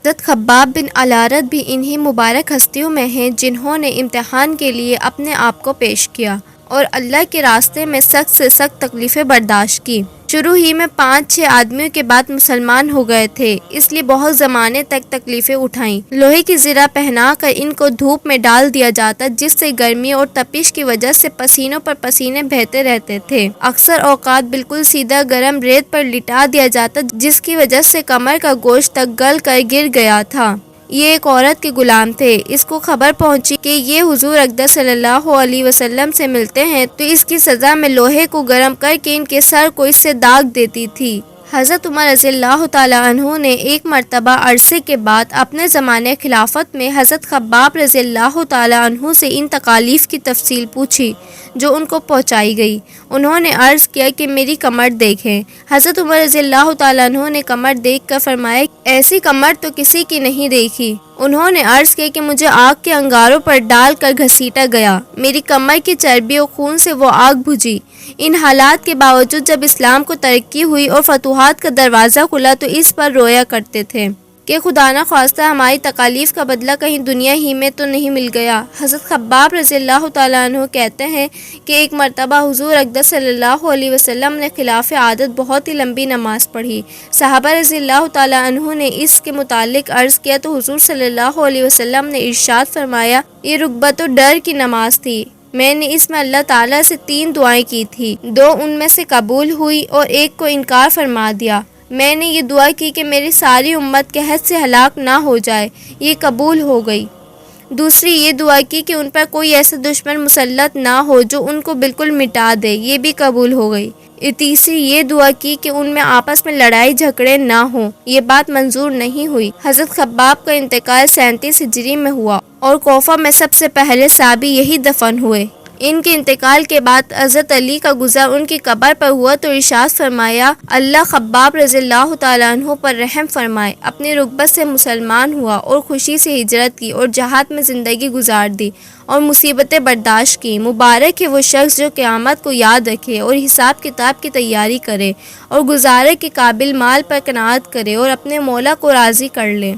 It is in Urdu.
حضرت خباب بن الارت بھی انہی مبارک ہستیوں میں ہیں جنہوں نے امتحان کے لیے اپنے آپ کو پیش کیا اور اللہ کے راستے میں سخت سے سخت تکلیفیں برداشت کی۔ شروع ہی میں 5-6 آدمیوں کے بعد مسلمان ہو گئے تھے، اس لیے بہت زمانے تک تکلیفیں اٹھائیں۔ لوہے کی زرہ پہنا کر ان کو دھوپ میں ڈال دیا جاتا جس سے گرمی اور تپش کی وجہ سے پسینوں پر پسینے بہتے رہتے تھے۔ اکثر اوقات بالکل سیدھا گرم ریت پر لٹا دیا جاتا جس کی وجہ سے کمر کا گوشت تک گل کر گر گیا تھا۔ یہ ایک عورت کے غلام تھے، اس کو خبر پہنچی کہ یہ حضور اقدس صلی اللہ علیہ وسلم سے ملتے ہیں تو اس کی سزا میں لوہے کو گرم کر کے ان کے سر کو اس سے داغ دیتی تھی۔ حضرت عمر رضی اللہ تعالیٰ عنہ نے ایک مرتبہ عرصے کے بعد اپنے زمانے خلافت میں حضرت خباب رضی اللہ تعالیٰ عنہ سے ان تکالیف کی تفصیل پوچھی جو ان کو پہنچائی گئی۔ انہوں نے عرض کیا کہ میری کمر دیکھیں۔ حضرت عمر رضی اللہ تعالیٰ عنہ نے کمر دیکھ کر فرمایا ایسی کمر تو کسی کی نہیں دیکھی۔ انہوں نے عرض کیا کہ مجھے آگ کے انگاروں پر ڈال کر گھسیٹا گیا، میری کمر کی چربی اور خون سے وہ آگ بجھی۔ ان حالات کے باوجود جب اسلام کو ترقی ہوئی اور فتوحات کا دروازہ کھلا تو اس پر رویا کرتے تھے کہ خدا نہ خواستہ ہماری تکالیف کا بدلہ کہیں دنیا ہی میں تو نہیں مل گیا۔ حضرت خباب رضی اللہ تعالیٰ عنہ کہتے ہیں کہ ایک مرتبہ حضور اقدس صلی اللہ علیہ وسلم نے خلاف عادت بہت ہی لمبی نماز پڑھی۔ صحابہ رضی اللہ تعالیٰ عنہ نے اس کے متعلق عرض کیا تو حضور صلی اللہ علیہ وسلم نے ارشاد فرمایا یہ رغبت و ڈر کی نماز تھی، میں نے اس میں اللہ تعالیٰ سے 3 دعائیں کی تھی، 2 ان میں سے قبول ہوئی اور ایک کو انکار فرما دیا۔ میں نے یہ دعا کی کہ میری ساری امت قحط سے ہلاک نہ ہو جائے، یہ قبول ہو گئی۔ دوسری یہ دعا کی کہ ان پر کوئی ایسا دشمن مسلط نہ ہو جو ان کو بالکل مٹا دے، یہ بھی قبول ہو گئی۔ تیسری یہ دعا کی کہ ان میں آپس میں لڑائی جھگڑے نہ ہوں، یہ بات منظور نہیں ہوئی۔ حضرت خباب کا انتقال 37 ہجری میں ہوا اور کوفہ میں سب سے پہلے صحابی یہی دفن ہوئے۔ ان کے انتقال کے بعد حضرت علی کا گزر ان کی قبر پر ہوا تو ارشاد فرمایا اللہ خباب رضی اللہ تعالیٰ عنہ پر رحم فرمائے، اپنی رغبت سے مسلمان ہوا اور خوشی سے ہجرت کی اور جہاد میں زندگی گزار دی اور مصیبتیں برداشت کی۔ مبارک ہے وہ شخص جو قیامت کو یاد رکھے اور حساب کتاب کی تیاری کرے اور گزارے کے قابل مال پر قناعت کرے اور اپنے مولا کو راضی کر لے۔